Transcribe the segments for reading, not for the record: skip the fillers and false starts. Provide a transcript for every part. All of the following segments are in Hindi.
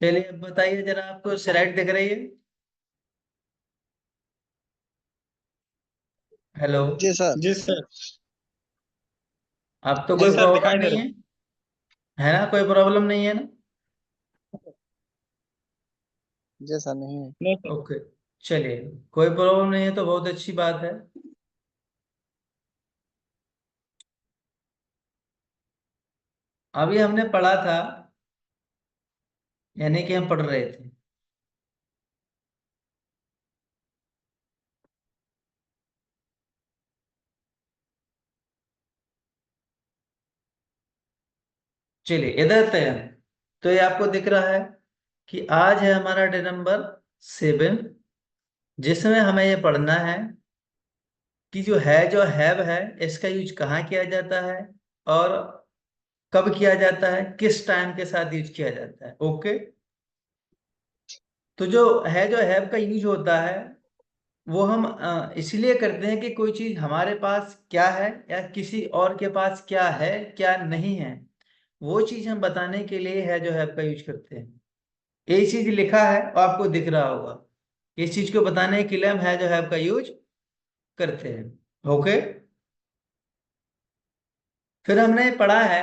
चलिए अब बताइए जरा, आपको स्लाइड दिख रही है? हेलो। जी सर। जी सर। अब तो जी कोई जी सर। सर, प्रॉब्लम दिखाई दे नहीं रहा है ना? कोई प्रॉब्लम नहीं है ना? जी सर, नहीं है। नहीं सर। ओके। चलिए, कोई प्रॉब्लम नहीं है तो बहुत अच्छी बात है। अभी हमने पढ़ा था, यानी कि हम पढ़ रहे थे। चलिए इधर तय है। तो ये आपको दिख रहा है कि आज है हमारा डे नंबर 7, जिसमें हमें ये पढ़ना है कि जो हैव है इसका यूज कहाँ किया जाता है, और कब किया जाता है, किस टाइम के साथ यूज किया जाता है। ओके। तो जो हैव का यूज होता है वो हम इसलिए करते हैं कि कोई चीज हमारे पास क्या है या किसी और के पास क्या है, क्या नहीं है, वो चीज हम बताने के लिए है जो हैव का यूज करते हैं। ये चीज लिखा है और आपको दिख रहा होगा। इस चीज को बताने के लिए हम है जो हैव का यूज करते हैं। ओके। फिर हमने पढ़ा है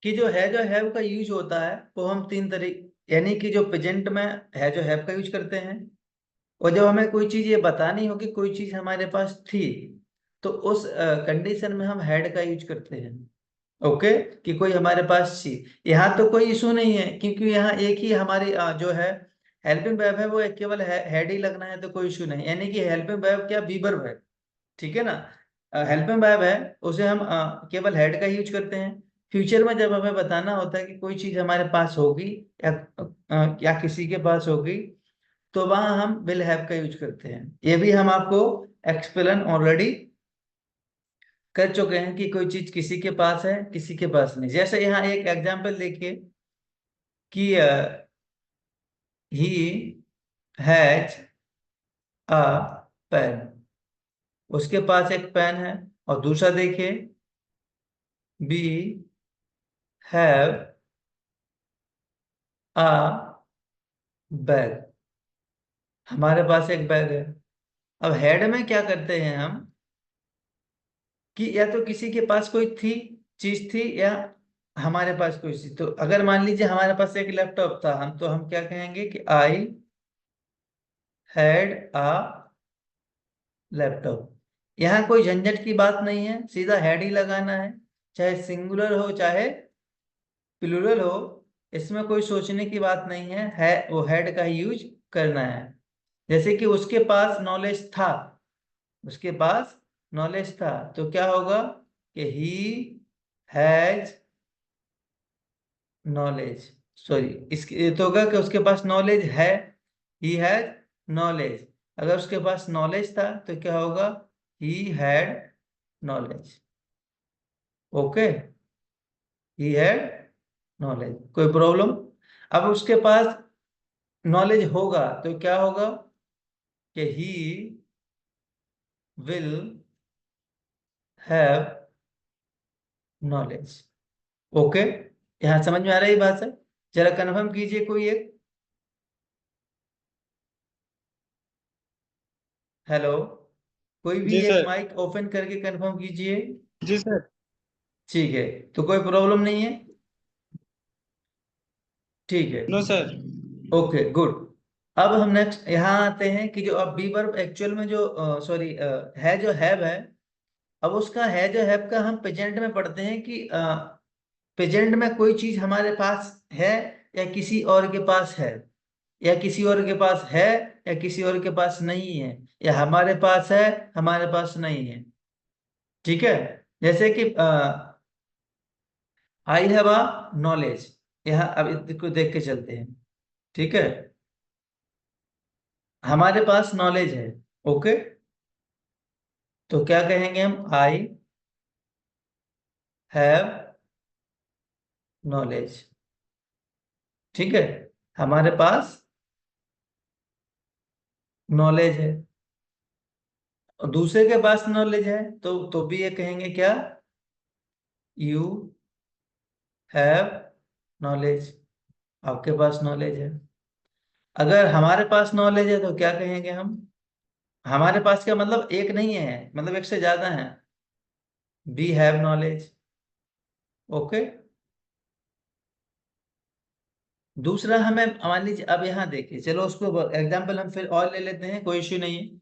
कि जो हैव का यूज होता है वो हम तीन तरीके, यानी कि जो प्रेजेंट में है जो हैव का यूज करते हैं, और जब हमें कोई चीज ये बतानी हो कि कोई चीज हमारे पास थी, तो उस कंडीशन में हम हैड का यूज करते हैं। ओके। कि कोई हमारे पास थी। यहाँ तो कोई इशू नहीं है, क्योंकि यहाँ एक ही हमारी जो है हेल्पिंग वर्ब है, वो एक केवल हैड ही लगना है, तो कोई इशू नहीं। यानी कि हेल्पिंग वर्ब क्या, बी वर्ब है। ठीक है ना? हेल्पिंग वर्ब है, उसे हम केवल हेड का यूज करते हैं। फ्यूचर में जब हमें बताना होता है कि कोई चीज हमारे पास होगी या किसी के पास होगी, तो वहां हम विल हैव का यूज करते हैं। ये भी हम आपको एक्सप्लेन ऑलरेडी कर चुके हैं कि कोई चीज किसी के पास है, किसी के पास नहीं। जैसे यहाँ एक एग्जांपल देखिए कि ही हैज अ पेन। उसके पास एक पेन है। और दूसरा देखिए, बी हैव अ बैग। हमारे पास एक बैग है। अब हेड में क्या करते हैं हम कि या तो किसी के पास कोई थी, चीज थी, या हमारे पास कोई चीज। तो अगर मान लीजिए हमारे पास एक लैपटॉप था, हम क्या कहेंगे कि आई हैड अ लैपटॉप। यहाँ कोई झंझट की बात नहीं है, सीधा हेड ही लगाना है। चाहे सिंगुलर हो चाहे प्लूरल हो, इसमें कोई सोचने की बात नहीं है वो हेड का ही यूज करना है। जैसे कि उसके पास नॉलेज था, उसके पास नॉलेज था, तो क्या होगा कि ही हैज नॉलेज। सॉरी, इसके ये तो होगा कि उसके पास नॉलेज है, ही हैज नॉलेज। अगर उसके पास नॉलेज था तो क्या होगा, he had knowledge. Okay. He had knowledge. कोई प्रॉब्लम? अब उसके पास नॉलेज होगा तो क्या होगा कि he will have knowledge. Okay. यहाँ समझ में आ रही बात है? जरा कंफर्म कीजिए कोई एक। हेलो। कोई भी जी एक सर। माइक ओपन करके कंफर्म कीजिए। जी सर। ठीक है। तो कोई प्रॉब्लम नहीं है? ठीक है। No sir. Okay good. अब हम नेक्स्ट यहाँ आते हैं कि जो अब बी वर्ब एक्चुअल में जो सॉरी है जो हैव है, अब उसका है जो हैव का हम प्रेजेंट में पढ़ते हैं कि प्रेजेंट में कोई चीज हमारे पास है या किसी और के पास है, या किसी और के पास है या किसी और के पास नहीं है, या हमारे पास है हमारे पास नहीं है। ठीक है। जैसे कि आई हैव अ नॉलेज। यहाँ अब इसको देख के चलते हैं। ठीक है। हमारे पास नॉलेज है। ओके। तो क्या कहेंगे हम, आई हैव नॉलेज। ठीक है। हमारे पास नॉलेज है और दूसरे के पास नॉलेज है, तो भी ये कहेंगे क्या, यू हैव नॉलेज। आपके पास नॉलेज है। अगर हमारे पास नॉलेज है तो क्या कहेंगे हम? हमारे पास का मतलब एक नहीं है, मतलब एक से ज्यादा है। We have knowledge. ओके। दूसरा हमें मान लीजिए, अब यहाँ देखिए, चलो उसको एग्जाम्पल हम फिर और ले लेते हैं, कोई इश्यू नहीं है।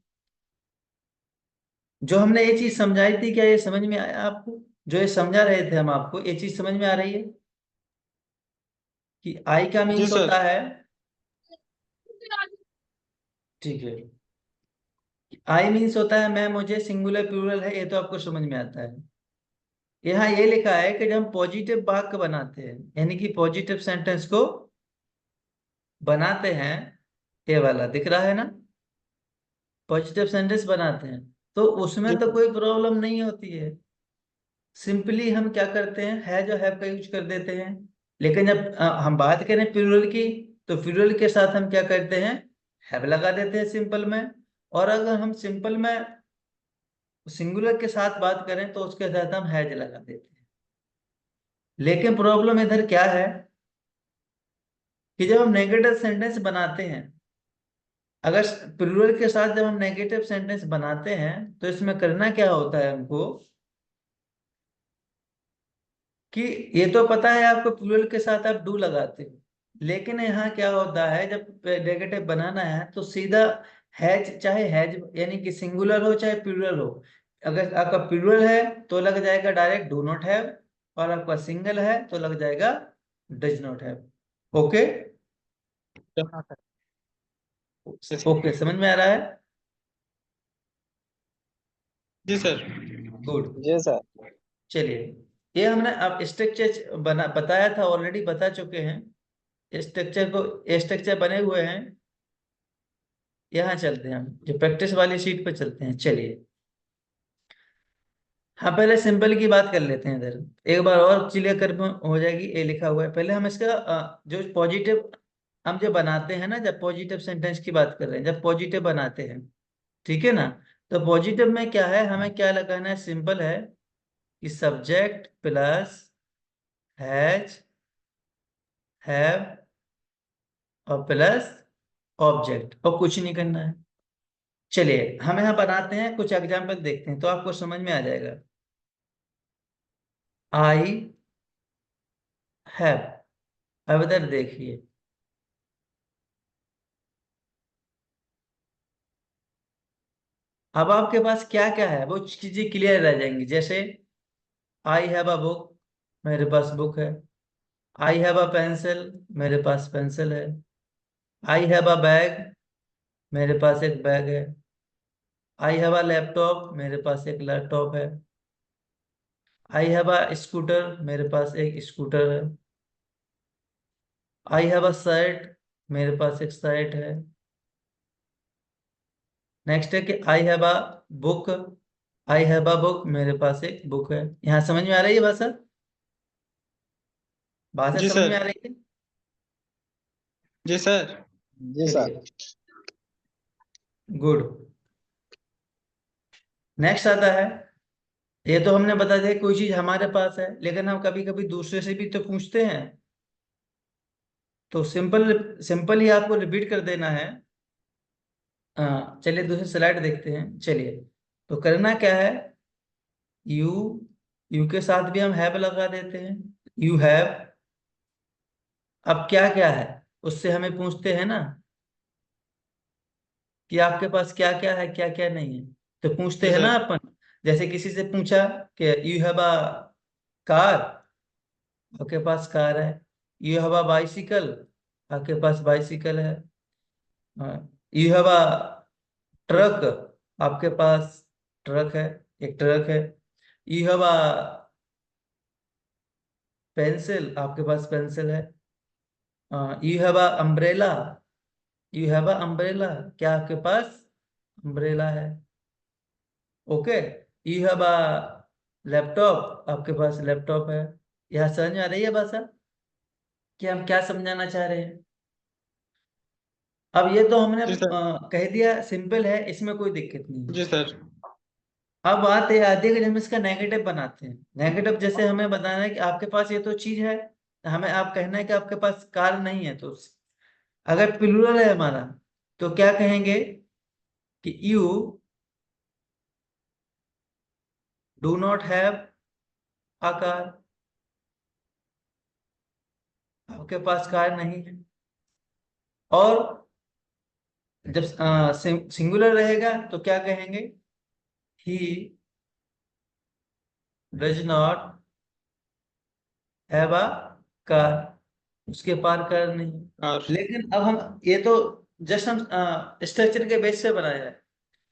जो हमने ये चीज समझाई थी, क्या ये समझ में आया आपको? जो ये समझा रहे थे हम आपको, ये चीज समझ में आ रही है कि आई का जी मीन्स सर। होता है? ठीक है। आई मीन्स होता है मैं, मुझे, सिंगुलर प्लूरल है, ये तो आपको समझ में आता है। यहाँ ये लिखा है कि जब हम पॉजिटिव वाक्य बनाते हैं, यानी कि पॉजिटिव सेंटेंस को बनाते हैं, ये वाला दिख रहा है ना, पॉजिटिव सेंटेंस बनाते हैं, तो जी उसमें तो सर। कोई प्रॉब्लम नहीं होती है। सिंपली हम क्या करते हैं, है जो हैव का यूज कर देते हैं। लेकिन जब हम बात करें प्लूरल की, तो प्लूरल के साथ हम क्या करते हैं, हैव लगा देते हैं सिंपल में। और अगर हम सिंपल में सिंगुलर के साथ बात करें तो उसके साथ हम हैज लगा देते हैं। लेकिन प्रॉब्लम इधर क्या है कि जब हम नेगेटिव सेंटेंस बनाते हैं, अगर प्लूरल के साथ जब हम नेगेटिव सेंटेंस बनाते हैं, तो इसमें करना क्या होता है हमको, कि ये तो पता है आपको प्लूरल के साथ आप डू लगाते हो, लेकिन यहाँ क्या होता है, जब नेगेटिव बनाना है तो सीधा हैज, चाहे हैज यानी कि सिंगुलर हो चाहे प्लूरल हो, अगर आपका प्लूरल है तो लग जाएगा डायरेक्ट डू नॉट हैव, और आपका सिंगल है तो लग जाएगा डज नॉट हैव। ओके। हाँ सर। ओके, समझ में आ रहा है? जी सर। गुड। जी सर। चलिए, ये हमने अब स्ट्रक्चर बना बताया था, ऑलरेडी बता चुके हैं स्ट्रक्चर को, स्ट्रक्चर बने हुए हैं। यहाँ चलते हैं, हम जो प्रैक्टिस वाली शीट पे चलते हैं, चलिए। हाँ, पहले सिंपल की बात कर लेते हैं इधर, एक बार और क्लियर कर हो जाएगी। ये लिखा हुआ है, पहले हम इसका जो पॉजिटिव हम जो बनाते हैं ना, जब पॉजिटिव सेंटेंस की बात कर रहे हैं, जब पॉजिटिव बनाते हैं, ठीक है ना, तो पॉजिटिव में क्या है, हमें क्या लगाना है, सिंपल है कि सब्जेक्ट प्लस हैज, हैव, और प्लस ऑब्जेक्ट, और कुछ नहीं करना है। चलिए हम यहाँ बनाते हैं, कुछ एग्जाम्पल देखते हैं तो आपको समझ में आ जाएगा। आई हैव, अब इधर देखिए, अब आपके पास क्या क्या है वो चीजें क्लियर रह जाएंगी। जैसे आई हैव अ बुक, मेरे पास बुक है। आई हैव अ पेंसिल, मेरे पास पेंसिल है। आई हैव अ बैग, मेरे पास एक बैग है। आई हैव अ लैपटॉप, मेरे पास एक लैपटॉप है। आई हैव अ स्कूटर, मेरे पास एक स्कूटर है। आई हैव अ शर्ट, मेरे पास एक शर्ट है। नेक्स्ट है कि I have a book, I have a book, मेरे पास एक बुक है। यहाँ समझ में आ रही है भाषा? भाषा जी समझ में सर। आ रही है? जी सर। जी सर। चलिए, गुड। नेक्स्ट आता है, ये तो हमने बता दिया कोई चीज हमारे पास है, लेकिन हम कभी कभी दूसरे से भी तो पूछते हैं, तो सिंपल सिंपल ही आपको रिपीट कर देना है। चलिए दूसरी स्लाइड देखते हैं, चलिए। तो करना क्या है, यू, यू के साथ भी हम हैव लगा देते हैं, यू हैव। अब क्या क्या है, उससे हमें पूछते हैं ना कि आपके पास क्या क्या है, क्या क्या नहीं है, तो पूछते जी हैं ना सर। अपन। जैसे किसी से पूछा कि यू हैव अ कार, आपके पास कार है। यू हैव अ बाइसिकल, आपके पास बाइसिकल है। यू हैव अ ट्रक, आपके पास ट्रक है, एक ट्रक है। यू हैव अ पेंसिल, आपके पास पेंसिल है। You have a umbrella, you have a umbrella, क्या आपके पास अम्ब्रेला है। Okay. You have a laptop, आपके पास लैपटॉप है। यह समझ में आ रही है भाषा कि हम क्या समझाना चाह रहे हैं? अब ये तो हमने जी सर। कह दिया सिंपल है, इसमें कोई दिक्कत नहीं है। जी सर। अब बात ये आती है कि जब हम इसका नेगेटिव बनाते हैं, नेगेटिव जैसे हमें बताना है कि आपके पास ये तो चीज है, हमें आप कहना है कि आपके पास कार नहीं है, तो अगर प्लूरल है हमारा तो क्या कहेंगे कि you do not have a car, आपके पास कार नहीं है। और जब सिंगुलर रहेगा तो क्या कहेंगे, ही does not have a car, उसके पास कार नहीं है। और लेकिन अब हम ये तो जस्ट हम स्ट्रक्चर के बेस से बनाया है,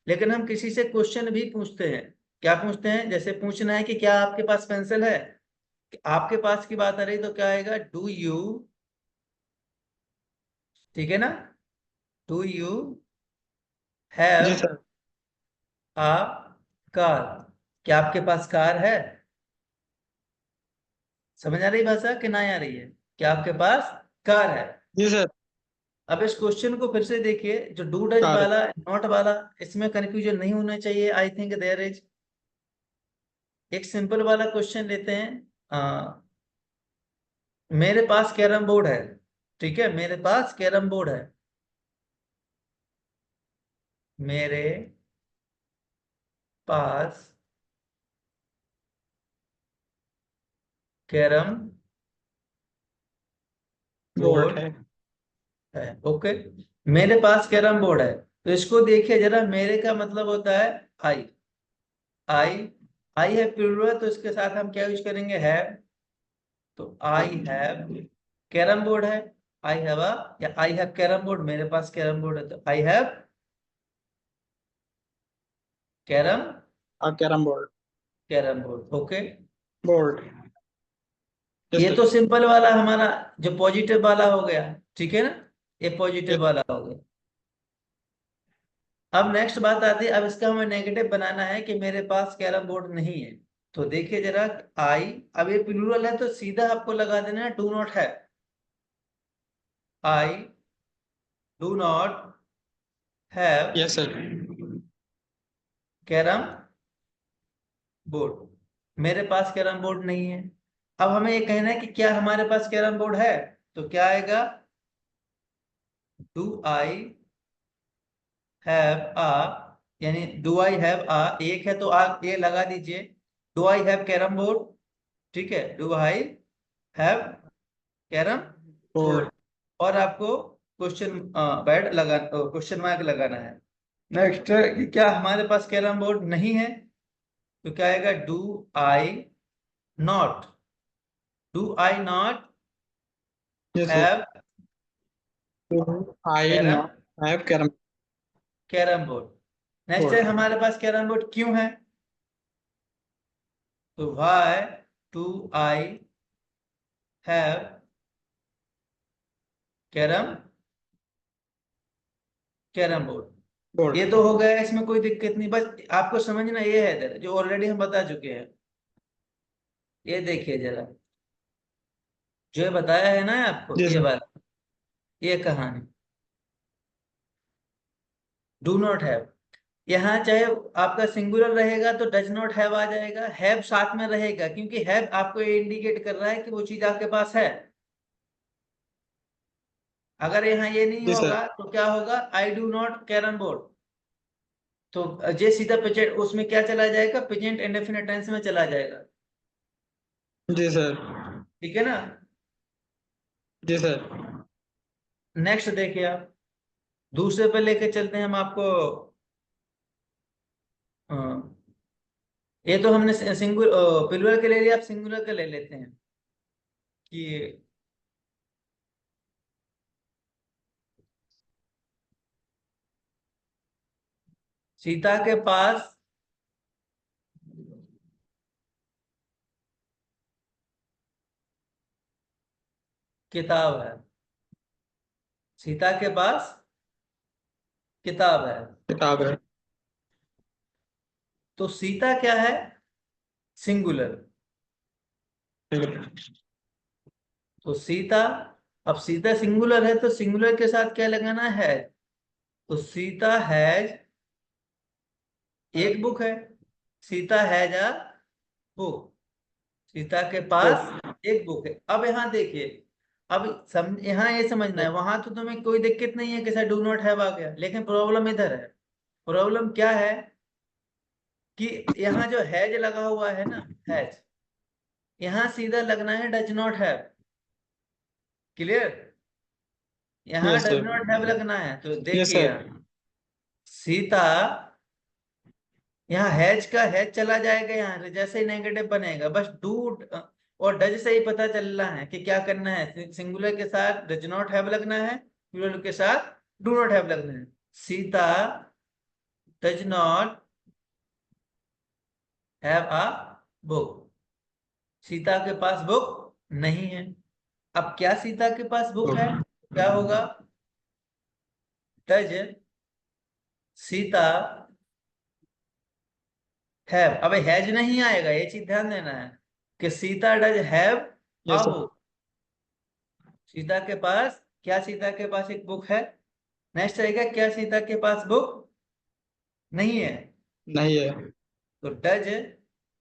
लेकिन हम किसी से क्वेश्चन भी पूछते हैं। क्या पूछते हैं, जैसे पूछना है कि क्या आपके पास पेंसिल है, कि आपके पास की बात आ रही तो क्या आएगा, डू यू, ठीक है ना, डू यू जी हैव सर। अ कार, क्या आपके पास कार है। समझ आ रही भाषा कि नहीं आ रही है, क्या आपके पास कार है। जी सर। अब इस क्वेश्चन को फिर से देखिए, जो डू डज कार। वाला नॉट वाला, इसमें कंफ्यूजन नहीं होना चाहिए। आई थिंक देयर इज, एक सिंपल वाला क्वेश्चन लेते हैं। मेरे पास कैरम बोर्ड है, ठीक है, मेरे पास कैरम बोर्ड है, मेरे पास कैरम बोर्ड बोर्ड है। है। ओके, मेरे पास कैरम बोर्ड है, तो इसको देखिए जरा, मेरे का मतलब होता है आई। आई, आई है प्लूरल, तो इसके साथ हम क्या यूज करेंगे, हैव। तो आई हैव कैरम बोर्ड है, आई हैव अ, या आई हैव कैरम बोर्ड, मेरे पास कैरम बोर्ड है, तो I have carrom, carrom board. Carrom board. Okay, board. Yes ये सर। तो सिंपल वाला हमारा जो पॉजिटिव वाला हो गया, ठीक है ना, ये पॉजिटिव यस। वाला हो गया। अब नेक्स्ट बात आती है, अब इसका हमें नेगेटिव बनाना है कि मेरे पास कैरम बोर्ड नहीं है। तो देखिए जरा, आई, अब ये प्लूरल है तो सीधा आपको लगा देना है डू नॉट है, आई do not have yes sir. Carrom board, मेरे पास कैरम बोर्ड नहीं है। अब हमें ये कहना है कि क्या हमारे पास कैरम बोर्ड है, तो क्या आएगा, डू आई हैव आ, यानी डू आई हैव आ, एक है तो आप ये लगा दीजिए, do I have carrom board, ठीक है, do I have carrom board. Board. और आपको क्वेश्चन बैड लगा, क्वेश्चन मार्क लगाना है। नेक्स्ट, क्या हमारे पास कैरम बोर्ड नहीं है, तो क्या आएगा, do I not, do I not yes sir. Have I carrom, not have carrom carrom board. Next है, बोर्ड। हमारे पास कैरम बोर्ड क्यों है, तो why to I have carrom, carrom board. Board. ये तो हो गया, इसमें कोई दिक्कत नहीं, बस आपको समझना ये है जरा, जो ऑलरेडी हम बता चुके हैं। ये देखिए जरा, जो ये बताया है ना आपको, जी ये सर। बात, ये कहानी, डू नॉट हैव, यहाँ चाहे आपका सिंगुलर रहेगा तो डज नॉट हैव आ जाएगा, हैव साथ में रहेगा, क्योंकि हैव आपको ये इंडिकेट कर रहा है कि वो चीज आपके पास है। अगर यहाँ ये नहीं जी सर। होगा तो क्या होगा, आई डू नॉट कैरम बोर्ड, तो जे सीधा प्रेजेंट उसमें क्या चला जाएगा, प्रेजेंट इंडेफिनिट टेंस में चला जाएगा। जी सर। ठीक है ना। जी सर। नेक्स्ट देखिए आप, दूसरे पे लेके चलते हैं हम आपको। हाँ, ये तो हमने सिंगुलर प्लूरल के ले लिया, आप सिंगुलर के ले लेते हैं कि सीता के पास किताब है, सीता के पास किताब है, किताब है। तो सीता क्या है, सिंगुलर, ठीक है। तो सीता, अब सीता सिंगुलर है तो सिंगुलर के साथ क्या लगाना है, तो सीता हैज एक बुक है, Sita has a book, Sita के पास बुक। एक बुक है। अब यहाँ देखिए, अब यहाँ ये समझना है, वहां तो तुम्हें कोई दिक्कत नहीं है कि सर डू नॉट हैव आ गया, लेकिन प्रॉब्लम इधर है। प्रॉब्लम क्या है कि यहाँ जो हैज लगा हुआ है ना, हैज, यहाँ सीधा लगना है डज नॉट हैव। क्लियर? यहाँ yes does sir. Not have लगना है। तो यस देखिए सर। यहाँ सीता, यहाँ हैज का हैज चला जाएगा, यहाँ जैसे ही नेगेटिव बनेगा, बस डू और डज से ही पता चल रहा है कि क्या करना है। सिंगुलर के साथ डज नॉट हैव लगना है, प्लूरल के साथ डू नॉट हैव लगना है। Sita does not have a book. Sita के पास बुक नहीं है। अब क्या सीता के पास बुक है, क्या होगा? Does Sita have. अब हैज नहीं आएगा, ये चीज ध्यान देना है कि Sita does have yes a sir. Book. Sita के पास क्या, सीता के पास एक बुक है। नेक्स्ट रहेगा क्या, सीता के पास बुक नहीं है। नहीं है। तो डज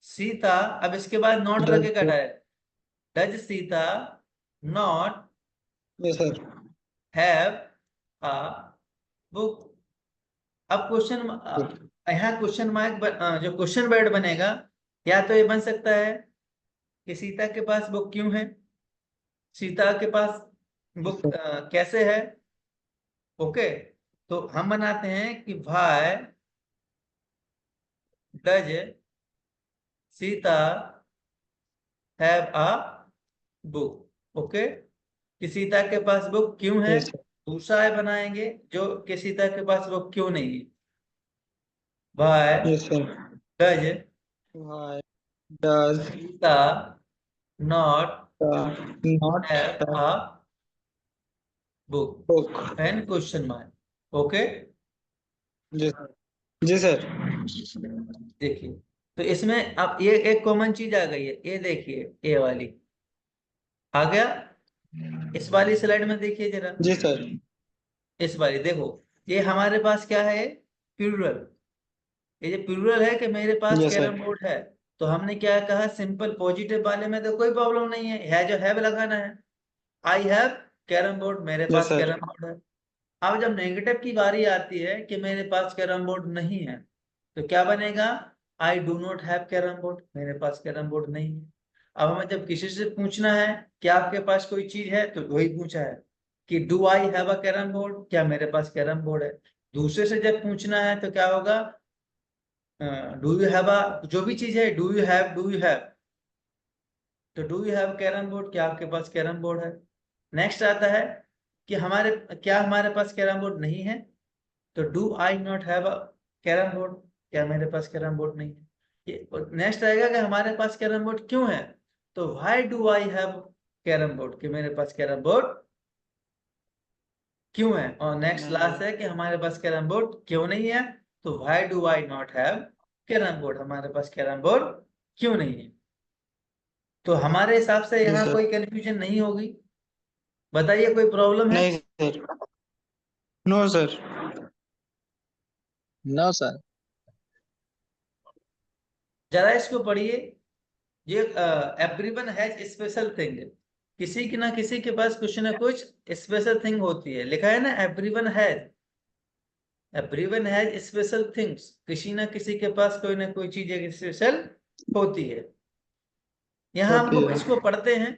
सीता, अब इसके बाद नॉट लगेगा does. Direct. Does Sita not yes sir. Have a book. अब क्वेश्चन, यहाँ क्वेश्चन मार्क जो क्वेश्चन वर्ड बनेगा, या तो ये बन सकता है कि सीता के पास बुक क्यों है, सीता के पास यस बुक सर। कैसे है। ओके, तो हम बनाते हैं कि why does Sita have a book. Okay, कि सीता के पास बुक क्यों है। Yes sir. दूसरा है बनाएंगे जो कि सीता के पास बुक क्यों नहीं है। Why yes sir. Does Why does Sita not not have have a book book? And question mark. Okay, जी सर। जी सर। देखिए, तो इसमें अब ये एक कॉमन चीज आ गई है, ये देखिए, ये वाली आ गया। इस वाली स्लाइड में देखिए जरा, जी सर। इस वाली देखो, ये हमारे पास क्या है, प्लूरल। ये जो प्लूरल है कि मेरे पास यस कैरम सर। बोर्ड है, तो हमने क्या कहा, सिंपल पॉजिटिव वाले में तो कोई प्रॉब्लम नहीं है जो हैव लगाना है। आई हैव कैरम बोर्ड, मेरे यस पास सर। कैरम बोर्ड है। अब जब नेगेटिव की बारी आती है कि मेरे पास कैरम बोर्ड नहीं है, तो क्या बनेगा, आई do not have carrom board, मेरे पास कैरम बोर्ड नहीं है। अब हमें जब किसी से पूछना है कि आपके पास कोई चीज है, तो वही पूछा है कि do I have a carrom board, क्या मेरे पास कैरम बोर्ड है। दूसरे से जब पूछना है तो क्या होगा, डू यू हैव अ, जो भी चीज है, do you have, do you have, तो do you have carrom board, क्या आपके पास कैरम बोर्ड है। नेक्स्ट आता है कि हमारे, क्या हमारे पास कैरम बोर्ड नहीं है, तो do I not have a carrom board, क्या मेरे पास कैरम बोर्ड नहीं है। ये नेक्स्ट आएगा कि हमारे पास कैरम बोर्ड क्यों है, तो why do I have carrom board, कि मेरे पास कैरम बोर्ड क्यों है। और नेक्स्ट नहीं लास्ट है। है कि हमारे पास कैरम बोर्ड क्यों नहीं है, तो why do I not have carrom board, हमारे पास कैरम बोर्ड क्यों नहीं है। तो हमारे हिसाब से जी यहाँ सर। कोई कंफ्यूजन नहीं होगी। बताइए, कोई प्रॉब्लम है? नहीं sir. No sir. No sir. जरा इसको पढ़िए। ये एवरीवन हैज स्पेशल थिंग, किसी की ना किसी के पास कुछ ना कुछ स्पेशल थिंग होती है। लिखा है ना, everyone has, everyone has special things, किसी ना किसी के पास कोई ना कोई चीज एक स्पेशल होती है। यहाँ होती हमको है। इसको पढ़ते हैं,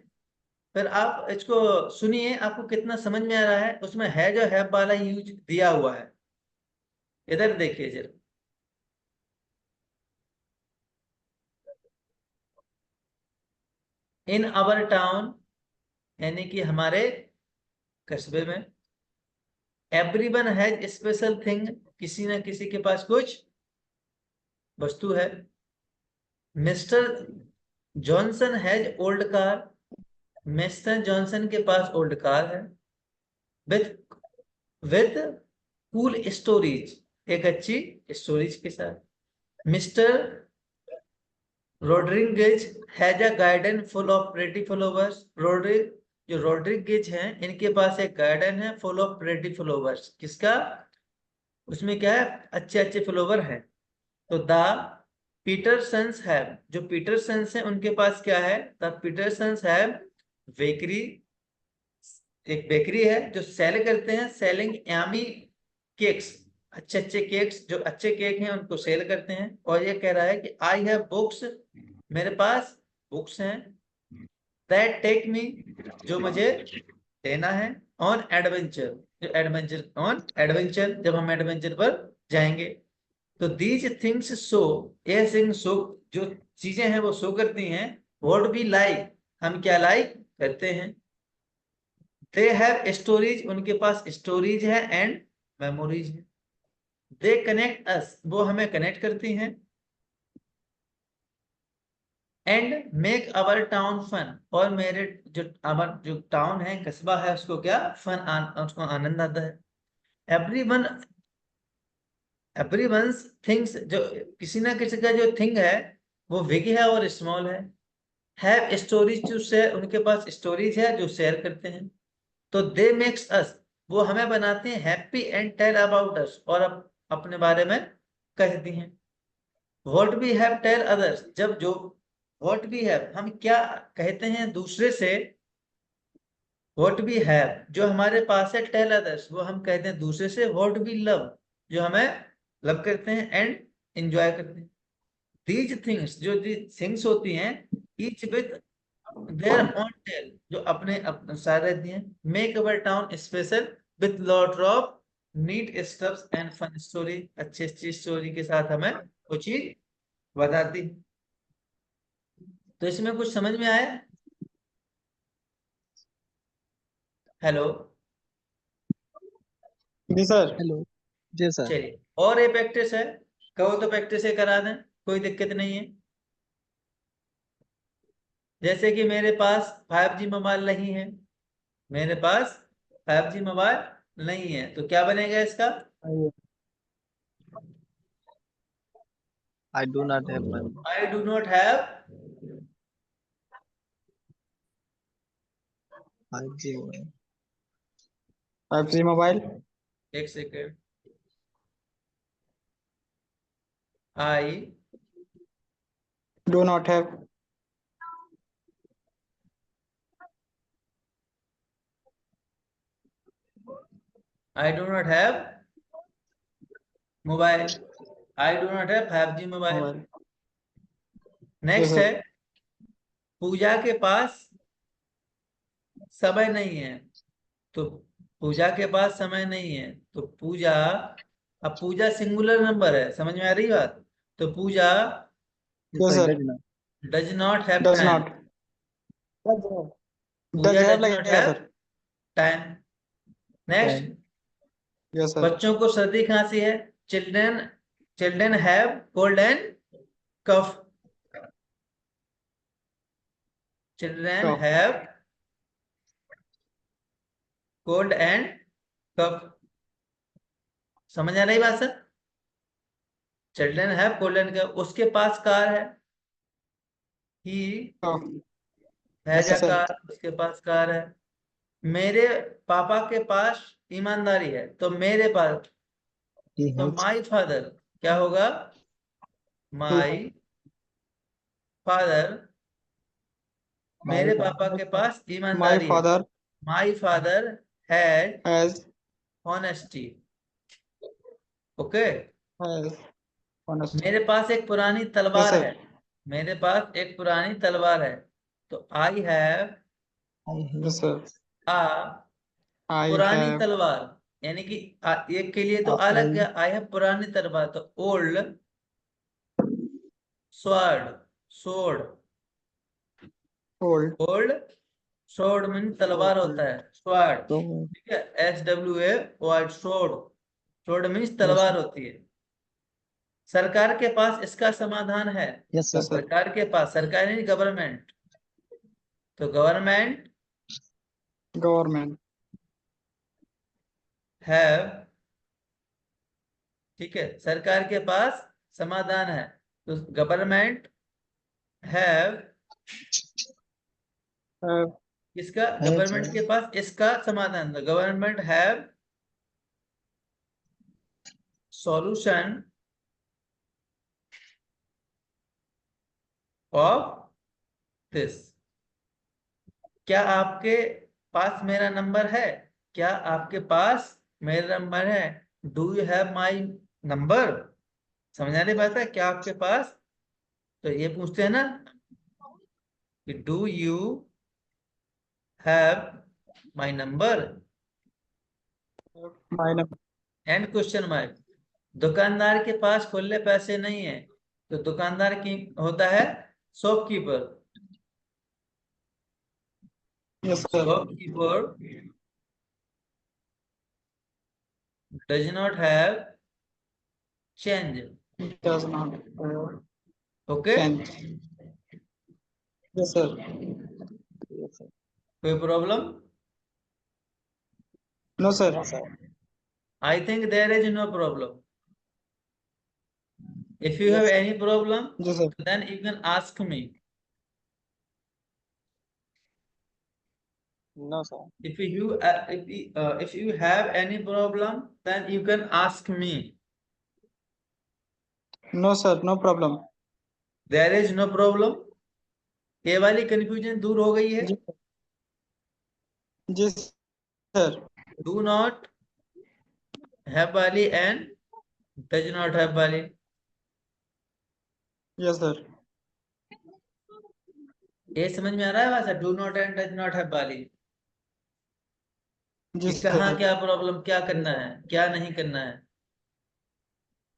फिर आप इसको सुनिए, आपको कितना समझ में आ रहा है। उसमें है जो हैव वाला यूज दिया हुआ है, इधर देखिए जरा। इन आवर टाउन, यानी कि हमारे कस्बे में, एवरीवन हैज स्पेशल थिंग, किसी ना किसी के पास कुछ वस्तु है। Mister Johnson has old car, mister Johnson के पास ओल्ड कार है। विथ विथ कूल स्टोरेज, एक अच्छी स्टोरेज के साथ। Mister Rodriguez has a garden full of pretty flowers. जो रोड्रिगेज हैं, इनके पास एक गार्डन है फुल ऑफ प्रेटी फ्लावर्स। किसका? उसमें क्या है, अच्छे अच्छे फ्लावर हैं। तो द पीटरसन्स हैव, जो पीटरसन्स है उनके पास क्या है? द पीटरसन्स हैव बेकरी, एक बेकरी है जो सेल करते हैं, सेलिंग यामी केक्स, अच्छे अच्छे केक्स, जो अच्छे केक हैं उनको सेल करते हैं। और ये कह रहा है कि आई हैव बुक्स, मेरे पास बुक्स हैं, दैट टेक मी, जो मुझे लेना है, ऑन एडवेंचर, जो एडवेंचर, ऑन एडवेंचर, जब हम एडवेंचर पर जाएंगे। तो दीज थिंग्स शो, ये थिंग्स शो, जो चीजें हैं वो शो करती हैं व्हाट वी लाइक, हम क्या लाइक करते हैं। दे हैव स्टोरीज, उनके पास स्टोरीज है, एंड मेमोरीज है। दे कनेक्ट अस, वो हमें कनेक्ट करती हैं, and make our town fun, और मेरे जो अवर जो टाउन है, कस्बा है, उसको क्या फन, उसको आनंद आता है। एवरीवन, एवरीवन्स थिंग्स, जो किसी ना किसी का जो थिंग है वो बिग है और स्मॉल है। हैव स्टोरीज टू शेयर, उनके पास स्टोरीज है जो शेयर करते हैं। तो दे मेक्स अस, वो हमें बनाते हैं happy, and tell about us, और अपने बारे में कहती हैं। What we have tell others, जब जो व्हाट वी हैव, हम क्या कहते हैं दूसरे से, व्हाट वी हैव जो हमारे पास है, टेल अदर्स वो हम कहते हैं दूसरे से, व्हाट वी लव जो हमें लव करते हैं, एंड एंजॉय करते हैं। दीज थिंग्स, जो थिंग्स होती हैं, each with their own tale, जो अपने अनुसार रहती हैं। Make our town special with lot of neat stuffs and fun story, अच्छी अच्छी स्टोरी के साथ हमें वो चीज बताती। तो इसमें कुछ समझ में आया? हेलो? जी सर। हेलो। जी सर। चलिए, और ये प्रैक्टिस है, कहो तो प्रैक्टिस ही करा दें, कोई दिक्कत नहीं है। जैसे कि मेरे पास 5G मोबाइल नहीं है, मेरे पास 5G मोबाइल नहीं है, तो क्या बनेगा इसका? I do not have money. I do not have, 5G mobile. 5G mobile. एक second, I do not have. I do not have mobile, I do not have 5G mobile. Mobile. जी नेक्स्ट है, सर। पूजा के पास समय नहीं है, तो पूजा के पास समय नहीं है, तो पूजा, अब पूजा सिंगुलर नंबर है, समझ में आ रही बात? तो Pooja Yes, yes sir, sir. does not. Does not have does time, not. Pooja does have does not लगेगा have sir. Time. Next, Time. Yes sir. बच्चों को सर्दी खांसी है, children, children have cold and cough, children cough. Have cold and cough. समझ आ रही बात sir? Children have cold and cough, उसके पास कार है, he cough. Has yes a sir. Car, उसके पास कार है। मेरे पापा के पास ईमानदारी है, तो मेरे पास, He तो has. माई फादर क्या होगा? माई फादर, My मेरे पापा father के पास माई ईमानदारी है। Father my father has has honesty, okay. Has honest. मेरे पास एक पुरानी यस तलवार सर। है, मेरे पास एक पुरानी तलवार है, तो I have I have. Yes sir. आ आई पुरानी हैव तलवार, यानी कि एक के लिए तो A अलग old. गया, आई हैव पुरानी तलवार, तो old sword, sword, old. Old sword mean तलवार होता है, स्वॉर्ड, So, ठीक है, SWORD, sword, sword means yes, तलवार sir. होती है। सरकार के पास इसका समाधान है, Yes, sir. Yes sir. सरकार के पास, सरकार नहीं गवर्नमेंट, तो गवर्नमेंट गवर्नमेंट हैव, ठीक है, सरकार के पास समाधान है, तो गवर्नमेंट हैव, हैव इसका Has. गवर्नमेंट के पास इसका समाधान, government have solution of this. क्या आपके पास मेरा नंबर है? क्या आपके पास मेरा नंबर है? Do you have my number? समझ आ रही बात है? क्या आपके पास, तो ये पूछते हैं ना कि do you have my number My name. And question mark. दुकानदार के पास खुले पैसे नहीं है, तो दुकानदार की होता है shopkeeper. Yes, sir. Shopkeeper does not have change. Does not have okay, change. Yes, sir. Yes, sir. कोई problem? No, sir. No, sir. I think there is no problem. If you have Yes, sir. Any problem Yes, sir. Then you can ask me. No, sir. If you have any problem then you can ask me। No, sir. No problem. there is no problem। ये वाली कंफ्यूजन दूर हो गई है। Yes, sir. Yes, sir. do not have वाली and does not have वाली। Yes, sir. ये समझ में आ रहा है भाषा? do not and does not have वाली कि Yes, कहाँ sir. क्या प्रॉब्लम, क्या करना है, क्या नहीं करना है।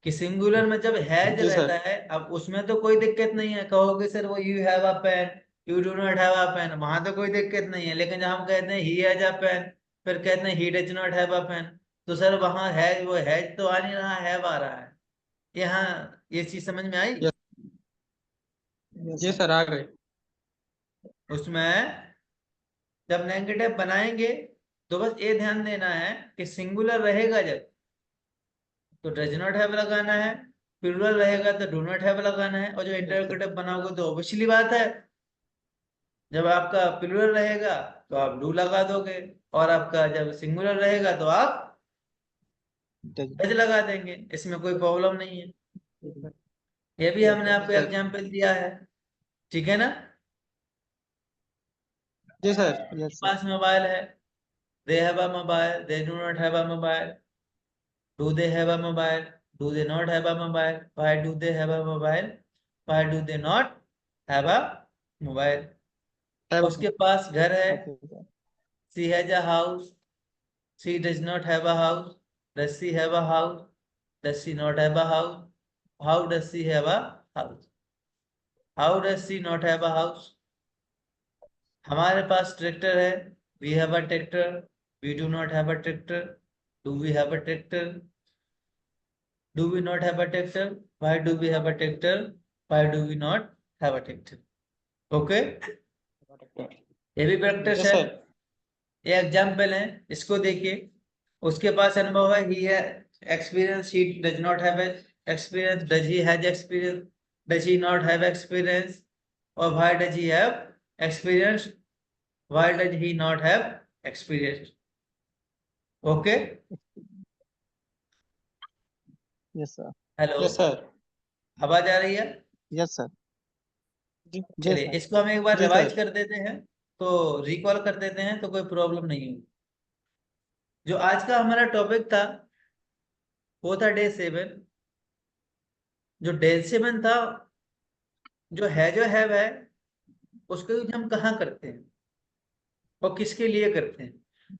कि सिंगुलर में जब हैज जी सर। रहता है, अब उसमें तो कोई दिक्कत नहीं है। कहोगे सर वो you have a pen, you do not have a pen, वहां तो कोई दिक्कत नहीं है। लेकिन जब हम कहते हैं ही हैज अ पेन, फिर कहते हैं he does not have a pen, तो सर वहां हैज, वो हैज तो आ नहीं रहा, हैव आ रहा है। यहाँ ये चीज समझ में आई? Yes. जी सर, आ गए। उसमें जब नेगेटिव बनाएंगे तो बस ये ध्यान देना है कि सिंगुलर रहेगा जब तो डज नॉट हैव लगाना है, प्लूरल रहेगा तो डू नॉट हैव लगाना है। और जो इंटरोगेटिव बनाओगे तो ऑब्वियसली बात है, जब आपका प्लूरल रहेगा तो आप डू लगा दोगे, और आपका जब सिंगुलर रहेगा तो आप डज लगा देंगे। इसमें कोई प्रॉब्लम नहीं है। ये भी हमने आपको सर। एग्जाम्पल दिया है, ठीक है ना? जी सर। Yes sir. पास मोबाइल है, they have a mobile, they do not have a mobile. Do they have a mobile, do they not have a mobile, why do they have a mobile, why do they not have a mobile. उसके पास घर है, okay sir. She has a house, she does not have a house, does she have a house, does she not have a house, how does she have a house, how does she not have a house। हमारे पास ट्रैक्टर है, we have a tractor, we do not have a tractor, do we have a tractor, do we not have a tractor, why do we have a tractor, why do we not have a tractor। Okay, ये भी प्रैक्टिस यस है, सर। ये एग्जाम्पल है, इसको देखिए। उसके पास अनुभव है, he has experience, he does not have experience, does he have experience, does he not have experience, और why does he have experience, why does he not have experience. Okay, yes sir. Hello, yes sir. आवाज आ रही है? Yes sir. जी चलिए सर। इसको हम एक बार जी रिवाइज सर। कर देते हैं, तो रिकॉल कर देते हैं, तो कोई प्रॉब्लम नहीं होगी। जो आज का हमारा टॉपिक था वो था डे 7। जो डे 7 था, जो है जो है उसको यूज हम कहाँ करते हैं और किसके लिए करते हैं?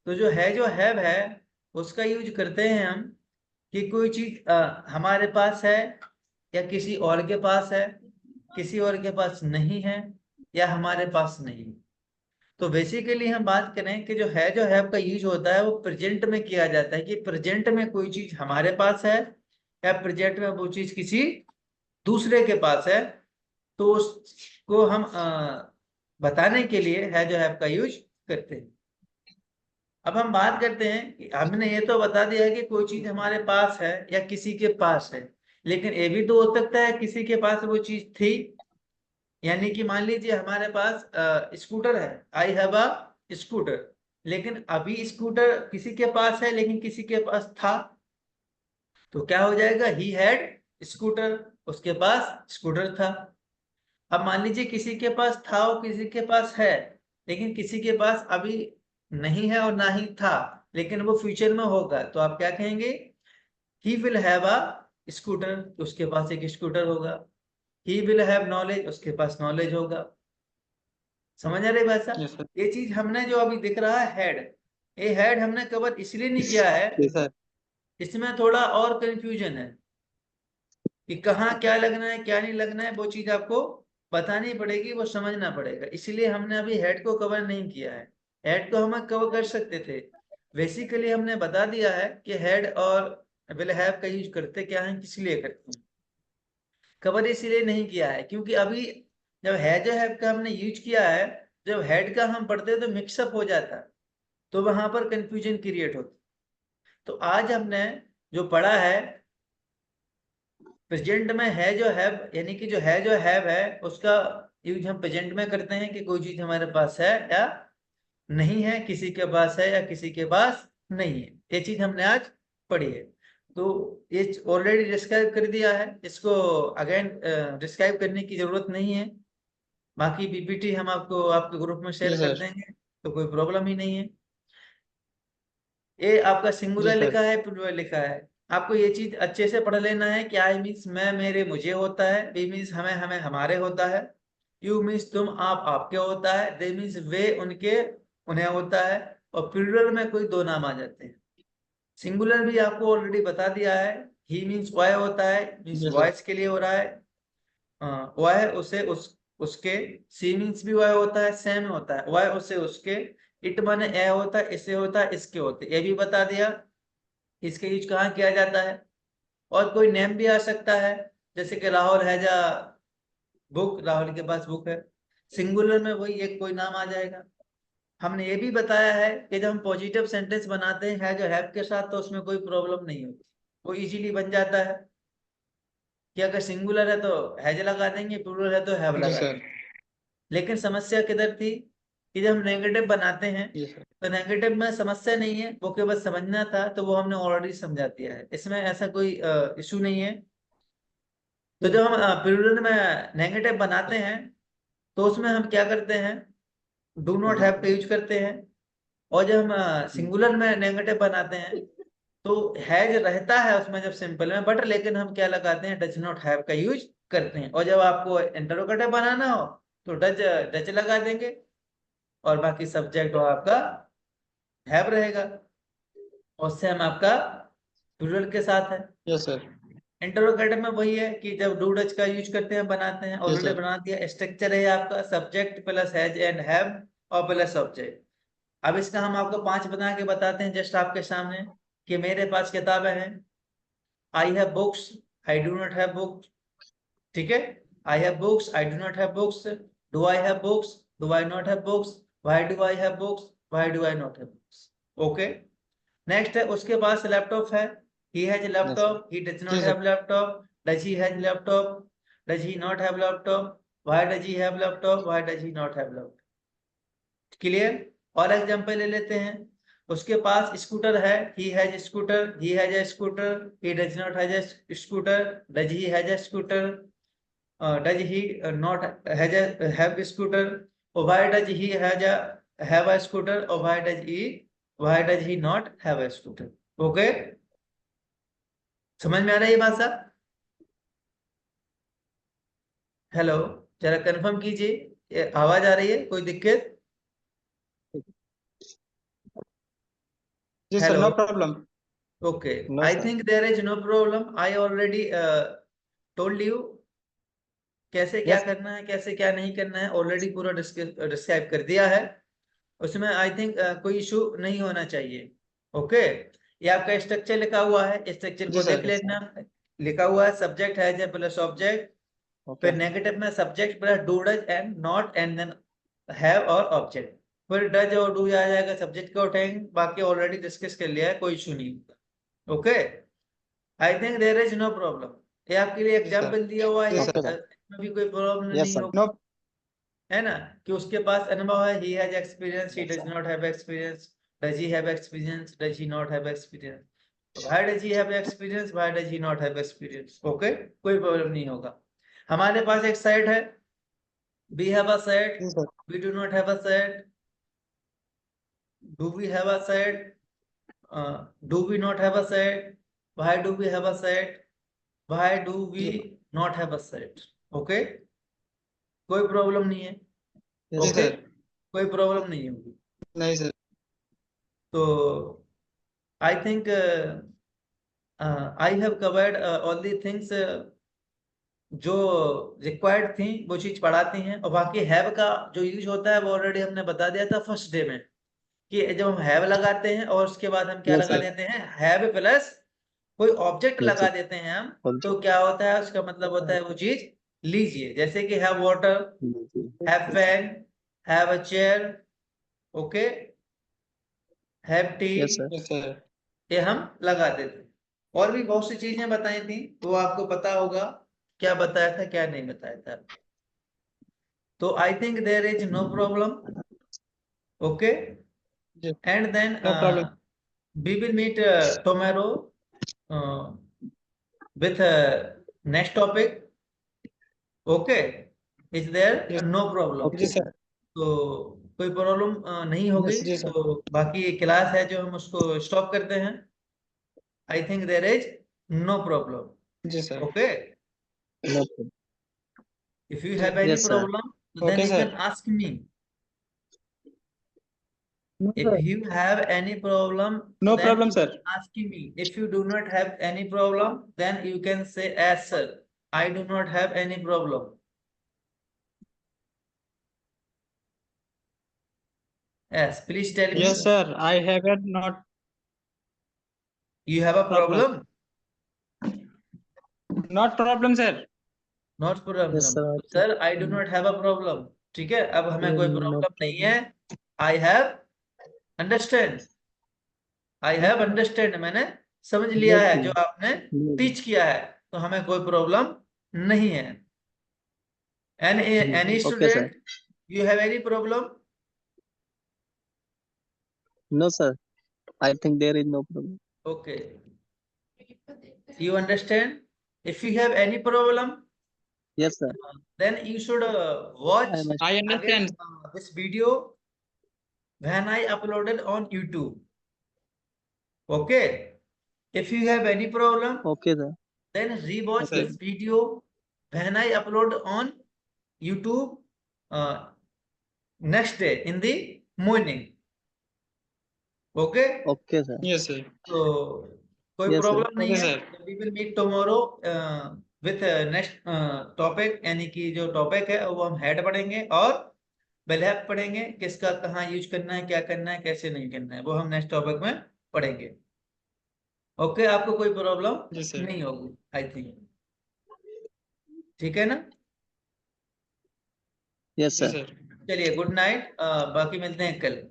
तो जो है जो है उसका यूज करते हैं हम कि कोई चीज हमारे पास है या किसी और के पास है, किसी और के पास नहीं है, या हमारे पास नहीं है। तो बेसिकली हम बात करें कि जो है का यूज होता है वो प्रेजेंट में किया जाता है, कि प्रेजेंट में कोई चीज हमारे पास है या प्रेजेंट में वो चीज किसी दूसरे के पास है, तो उसको हम बताने के लिए है जो है का यूज करते हैं। अब हम बात करते हैं कि हमने ये तो बता दिया है कि कोई चीज हमारे पास है या किसी के पास है, लेकिन ये भी तो हो सकता है किसी के पास वो चीज थी। यानी कि मान लीजिए हमारे पास स्कूटर है, आई हैव अ स्कूटर, लेकिन अभी स्कूटर किसी के पास है लेकिन किसी के पास था, तो क्या हो जाएगा? ही हैड स्कूटर, उसके पास स्कूटर था। अब मान लीजिए किसी के पास था और किसी के पास है, लेकिन किसी के पास अभी नहीं है और ना ही था, लेकिन वो फ्यूचर में होगा, तो आप क्या कहेंगे? He will have a scooter, उसके पास एक स्कूटर होगा। ही विल हैव नॉलेज, उसके पास नॉलेज होगा। समझ आ रही बात साहब? Yes sir. ये चीज हमने जो अभी दिख रहा है हेड, ये हेड हमने कवर इसलिए नहीं किया है, यस सर। इसमें थोड़ा और कंफ्यूजन है कि कहाँ क्या लगना है क्या नहीं लगना है, वो चीज आपको बतानी पड़ेगी, वो समझना पड़ेगा, इसलिए हमने अभी हेड को कवर नहीं किया है। हेड को हम कवर कर सकते थे, बेसिकली हमने बता दिया है कि हेड और विल हैव का यूज करते क्या है, किस लिए करते हैं। कवर इसलिए नहीं किया है क्योंकि अभी जब है जो हैव का हमने यूज किया है, जब हेड का हम पढ़ते तो मिक्सअप हो जाता, तो वहां पर कंफ्यूजन क्रिएट होती। तो आज हमने जो पढ़ा है, प्रेजेंट में है जो हैव, यानी कि जो है जो हैव है उसका यूज हम प्रेजेंट में करते हैं कि कोई चीज हमारे पास है या नहीं है, किसी के पास है या किसी के पास नहीं है। ये चीज हमने आज पढ़ी है, तो ये ऑलरेडी डिस्क्राइब कर दिया है, इसको अगेन डिस्क्राइब करने की जरूरत नहीं है। बाकी पीपीटी हम आपको आपके ग्रुप में शेयर यस कर सर। देंगे, तो कोई प्रॉब्लम ही नहीं है। ये आपका जी सिंगुलर सर। लिखा है प्लूरल लिखा है, आपको ये चीज अच्छे से पढ़ लेना है कि आई मीन्स मैं मेरे मुझे होता है, वी मीन्स हमें हमें हमारे होता है, यू मीन्स तुम आप आपके होता है, दे मीन्स वे उनके उन्हें होता है, और प्लूरल में कोई दो नाम आ जाते हैं। सिंगुलर भी आपको ऑलरेडी बता दिया है, ही मीन्स वाई होता है, मीन्स यस सर। वॉइस के लिए हो रहा है, वाई उसे उसके, सी मीन्स भी वाई होता है, सेम होता है, वाई उसे उसके, इट माने ए होता है, इससे होता है, इसके होते, ये भी बता दिया। इसका यूज कहाँ किया जाता है, और कोई नेम भी आ सकता है, जैसे कि Rahul has a book, Rahul के पास बुक है, सिंगुलर में वही एक कोई नाम आ जाएगा। हमने ये भी बताया है कि जब हम पॉजिटिव सेंटेंस बनाते हैं है जो हैव के साथ, तो उसमें कोई प्रॉब्लम नहीं होती, वो इजीली बन जाता है कि अगर सिंगुलर है तो हैज लगा देंगे, प्लूरल है तो हैव जी लगा सर। देंगे। लेकिन समस्या किधर थी कि जब हम नेगेटिव बनाते हैं, यस सर। तो नेगेटिव में समस्या नहीं है, वो केवल समझना था, तो वो हमने ऑलरेडी समझा दिया है, इसमें ऐसा कोई इशू नहीं है। तो जब हम प्लूरल में नेगेटिव बनाते हैं, तो उसमें हम क्या करते हैं? डू नॉट हैव का यूज करते हैं। और जब हम सिंगुलर में नेगेटिव बनाते हैं, तो हैज रहता है उसमें जब सिंपल में, बट लेकिन हम क्या लगाते हैं? डज नॉट हैव का यूज करते हैं। और जब आपको इंटरोगेटिव बनाना हो, तो डज डज लगा देंगे, और बाकी सब्जेक्ट और आपका हैव रहेगा, और सेम आपका प्लूरल के साथ है। Yes sir. इंटरोगेटिव में वही है कि जब डू डज का यूज करते हैं, बनाते हैं, यस ऑलरेडी सर। बना दिया। स्ट्रक्चर है आपका subject plus has and have और प्लस ऑब्जेक्ट। अब इसका हम आपको 5 बना के बताते हैं जस्ट आपके सामने, कि मेरे पास किताबें हैं, I have books, I do not have books. ठीक है, I have books, I do not have books, do I have books, do I not have books, why do I have books, why do I not have books. Okay, next है उसके पास लैपटॉप है, he has a yes sir. laptop, he does जी not sir. have laptop, does he have laptop, does he not have laptop, why does he have laptop, why does he not have laptop। Clear? और एग्जांपल ले लेते हैं, उसके पास स्कूटर है, he has scooter, he has a scooter, he does not have a scooter, does he has a scooter, does he not has a have a scooter, or why does he has a have a scooter, or why does he not have a scooter। Okay, समझ में आ रहा है ये बात साहब? हेलो, जरा कंफर्म कीजिए, ये आवाज आ रही है, कोई दिक्कत? जी sir, hello, no problem. Okay, no I sir. Think there is no problem, I already told you कैसे क्या यस। करना है, कैसे क्या नहीं करना है, ऑलरेडी पूरा डिस्क्राइब कर दिया है। उसमें आई थिंक कोई इशू नहीं होना चाहिए। ओके, ये आपका स्ट्रक्चर लिखा हुआ है, स्ट्रक्चर जी को देख सर। लेना। लिखा हुआ है सब्जेक्ट है प्लस ऑब्जेक्ट, ओके। फिर नेगेटिव में subject plus do does and not and then have और ऑब्जेक्ट, फिर डज और डू आ जाएगा, सब्जेक्ट को उठाएंगे, बाकी ऑलरेडी डिस्कस कर लिया है, कोई इशू नहीं होगा। Okay, I think there is no problem. ये आपके लिए जी सर। एग्जाम्पल दिया हुआ है, जी ओके सर। सर। इसमें भी कोई प्रॉब्लम यस नहीं सर। होगी, नो। है ना? कि उसके पास अनुभव है, he has experience, he yes does sir. not have experience, does he have experience, does he not have experience, why does he have experience, why does he not have experience। Okay, कोई प्रॉब्लम नहीं होगा। हमारे पास एक साइड है, we have a set, जी sir we do not have a set, do we have a set, do we not have a set, why do we have a set, why do we not have a set. Okay, कोई प्रॉब्लम नहीं है. जी ओके, सर कोई प्रॉब्लम नहीं होगी. नहीं सर तो I think I have covered all the things जो रिक्वायर्ड थी, वो चीज पढ़ाती हैं. और बाकी हैव का जो यूज होता है वो ऑलरेडी हमने बता दिया था फर्स्ट डे में, कि जब हम हैव लगाते हैं और उसके बाद हम क्या Yes, लगा sir. देते हैं, हैव प्लस कोई ऑब्जेक्ट Yes, लगा sir. देते हैं हम, Object. तो क्या होता है, उसका मतलब होता है वो चीज लीजिए. जैसे कि have water, have fan, have a chair, okay, have T, Yes, sir. Yes sir ये हम लगाते थे. और भी बहुत सी चीजें बताई थी, वो आपको पता होगा क्या बताया था क्या नहीं बताया था. तो I think there is no problem. Okay, जी and then no problem we will meet tomorrow with next topic. Okay, is there Yes. no problem? जी सर तो कोई प्रॉब्लम नहीं होगी. Yes, जी सर तो बाकी क्लास है जो हम उसको स्टॉप करते हैं. I think there is no problem. जी sir okay, No problem. if you have any Yes, sir. problem, then Okay, you sir. can ask me. No, If sir. you have any problem, no then problem you sir can ask me. If you do not have any problem, then you can say, as sir, I do not have any problem. Yes, please tell me. Yes sir I have not You have a Problem. problem? Not problem sir Not problem. Yes, sir. Sir, I do not have a problem. ठीक है, अब हमें कोई No प्रॉब्लम नहीं है. I have understand. I have understand. मैंने समझ लिया Yes, है sir. जो आपने No. टीच किया है, तो हमें कोई प्रॉब्लम नहीं है. Any Okay, student, sir. you have any problem? No, sir. I think there is no problem. Okay. You understand? If you have any problem, Yes, sir. then you should watch I must. I again understand this video when I uploaded on YouTube. Okay. If you have any problem, Okay, sir. then rewatch Okay. this video when I upload on YouTube next day in the morning. Okay. Okay, sir. Yes sir तो कोई Yes, sir. प्रॉब्लम नहीं Okay, है. sir. We will meet tomorrow with next topic, यानी कि जो टॉपिक है वो हम हेड पढ़ेंगे और बेलहैप पढ़ेंगे. किसका कहाँ यूज करना है, क्या करना है, कैसे नहीं करना है, वो हम नेक्स्ट टॉपिक में पढ़ेंगे. ओके, आपको कोई प्रॉब्लम जी सर नहीं होगी आई थिंक. ठीक है ना. Yes, जी sir. सर चलिए, गुड नाइट. बाकी मिलते हैं कल.